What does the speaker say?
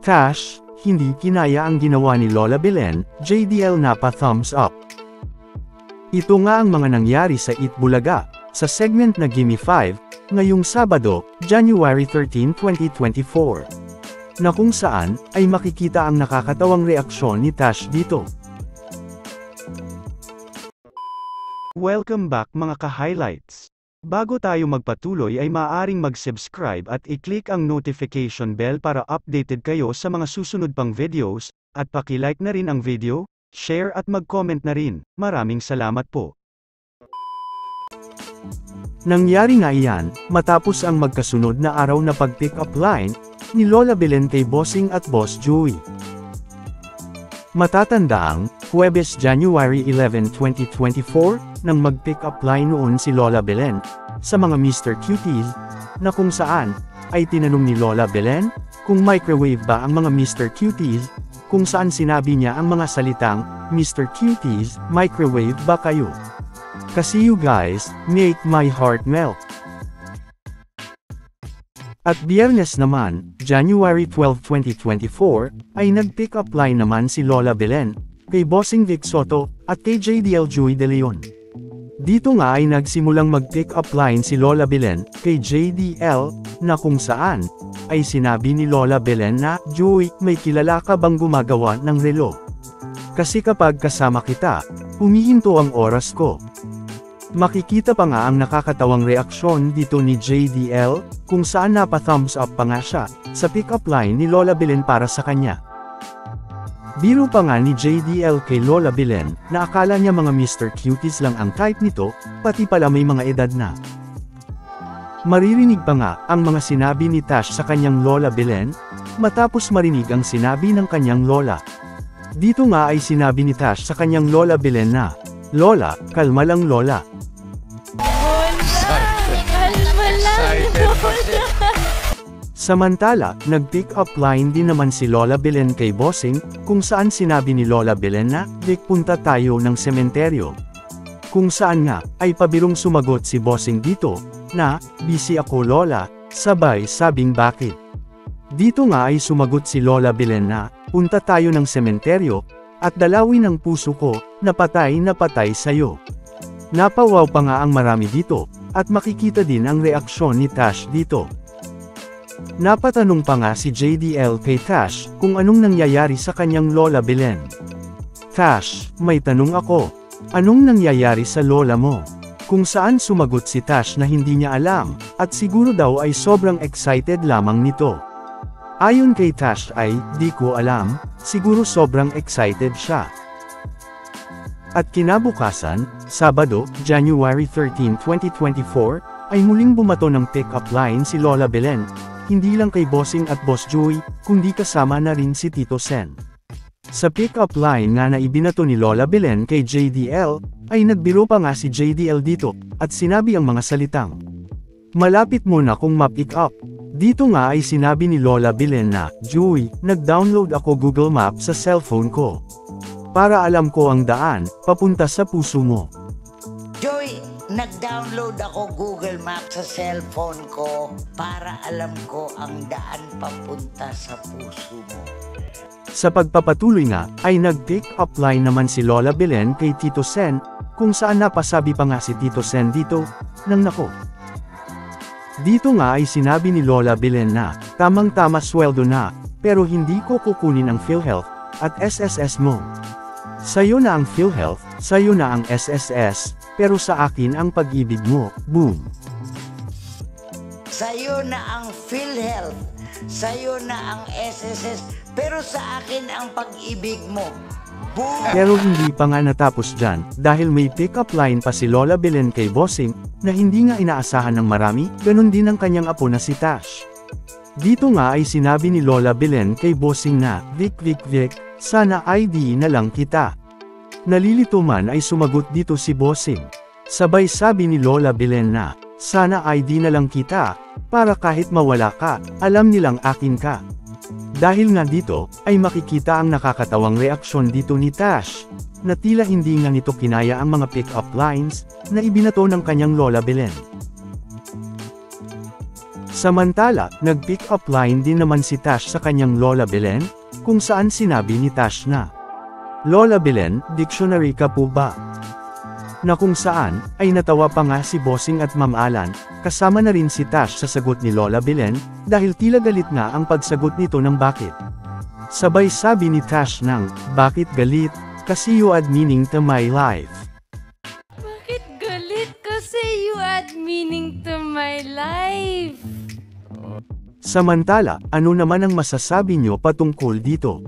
Tash, hindi kinaya ang ginawa ni Lola Belen, JDL napa thumbs up. Ito nga ang mga nangyari sa Eat Bulaga, sa segment na Gimme 5, ngayong Sabado, January 13, 2024. Na kung saan, ay makikita ang nakakatawang reaksyon ni Tash dito. Welcome back mga ka-highlights. Bago tayo magpatuloy ay maaaring mag-subscribe at i-click ang notification bell para updated kayo sa mga susunod pang videos, at paki-like na rin ang video, share at mag-comment na rin. Maraming salamat po. Nangyari nga iyan, matapos ang magkasunod na araw na pag-pick up line, ni Lola Belen kay Bossing at Boss Joey. Matatandaang, Huwebes January 11, 2024, nang mag-pick up line noon si Lola Belen, sa mga Mr. Cuties, na kung saan, ay tinanong ni Lola Belen, kung microwave ba ang mga Mr. Cuties, kung saan sinabi niya ang mga salitang, Mr. Cuties, microwave ba kayo? Kasi you guys, make my heart melt. At Biyernes naman, January 12, 2024, ay nag-pick up line naman si Lola Belen, kay Bossing Vic Soto, at kay JDL Joey De Leon. Dito nga ay nagsimulang mag-pick up line si Lola Belen, kay JDL, na kung saan, ay sinabi ni Lola Belen na, Joey, may kilala ka bang gumagawa ng relo? Kasi kapag kasama kita, humihinto ang oras ko. Makikita pa nga ang nakakatawang reaksyon dito ni JDL, kung saan napa-thumbs up pa nga siya, sa pick-up line ni Lola Belen para sa kanya. Biro pa nga ni JDL kay Lola Belen, na akala niya mga Mr. Cuties lang ang type nito, pati pala may mga edad na. Maririnig pa nga ang mga sinabi ni Tash sa kanyang Lola Belen, matapos marinig ang sinabi ng kanyang Lola. Dito nga ay sinabi ni Tash sa kanyang Lola Belen na, Lola, kalma lang Lola. Samantala, nag-pick up line din naman si Lola Belen kay Bossing, kung saan sinabi ni Lola Belen na, Vic, punta tayo ng sementeryo. Kung saan nga, ay pabirong sumagot si Bossing dito, na, busy ako Lola, sabay sabing bakit. Dito nga ay sumagot si Lola Belen na, punta tayo ng sementeryo, at dalawin ang puso ko, na patay sa'yo. Napawaw pa nga ang marami dito, at makikita din ang reaksyon ni Tash dito. Napatanong pa nga si JDL kay Tash, kung anong nangyayari sa kanyang Lola Belen. Tash, may tanong ako. Anong nangyayari sa lola mo? Kung saan sumagot si Tash na hindi niya alam, at siguro daw ay sobrang excited lamang nito. Ayon kay Tash ay, di ko alam, siguro sobrang excited siya. At kinabukasan, Sabado, January 13, 2024, ay muling bumato ng pick-up line si Lola Belen, hindi lang kay Bossing at Boss Joey, kundi kasama na rin si Tito Sen. Sa pick-up line nga na ibinato ni Lola Belen kay JDL, ay nagbiro pa nga si JDL dito, at sinabi ang mga salitang, malapit mo na kung ma-pick up. Dito nga ay sinabi ni Lola Belen na, Joey, nag-download ako Google Maps sa cellphone ko. Para alam ko ang daan, papunta sa puso mo. Joey, nag-download ako Google Maps sa cellphone ko para alam ko ang daan papunta sa puso mo. Sa pagpapatuloy nga, ay nag-pick up line naman si Lola Belen kay Tito Sen, kung saan napasabi pa nga si Tito Sen dito, nang nako. Dito nga ay sinabi ni Lola Belen na, tamang-tama sweldo na, pero hindi ko kukunin ang PhilHealth, at SSS mo. Sa'yo na ang PhilHealth, sa'yo na ang SSS, pero sa akin ang pag-ibig mo, boom. Sa'yo na ang PhilHealth, sa'yo na ang SSS, pero sa akin ang pag-ibig mo, boom. Pero hindi pa nga natapos dyan, dahil may pick-up line pa si Lola Belen kay Bossing, na hindi nga inaasahan ng marami, ganun din ang kanyang apo na si Tash. Dito nga ay sinabi ni Lola Belen kay Bossing na, Vic, sana ID na lang kita. Nalilito man ay sumagot dito si Bossing. Sabay sabi ni Lola Belen na, sana ID na lang kita, para kahit mawala ka, alam nilang akin ka. Dahil nga dito, ay makikita ang nakakatawang reaksyon dito ni Tash, na tila hindi nga nito kinaya ang mga pick-up lines, na ibinato ng kanyang Lola Belen. Samantala, nag-pick up line din naman si Tash sa kanyang Lola Belen, kung saan sinabi ni Tash na, "Lola Belen, dictionary ka po ba?" Na kung saan, ay natawa pa nga si Bossing at Ma'am Alan, kasama na rin si Tash sa sagot ni Lola Belen, dahil tila galit nga ang pagsagot nito ng bakit. Sabay sabi ni Tash ng, "Bakit galit? Kasi you add meaning to my life." Bakit galit? Kasi you add meaning to my life. Samantala, ano naman ang masasabi nyo patungkol dito?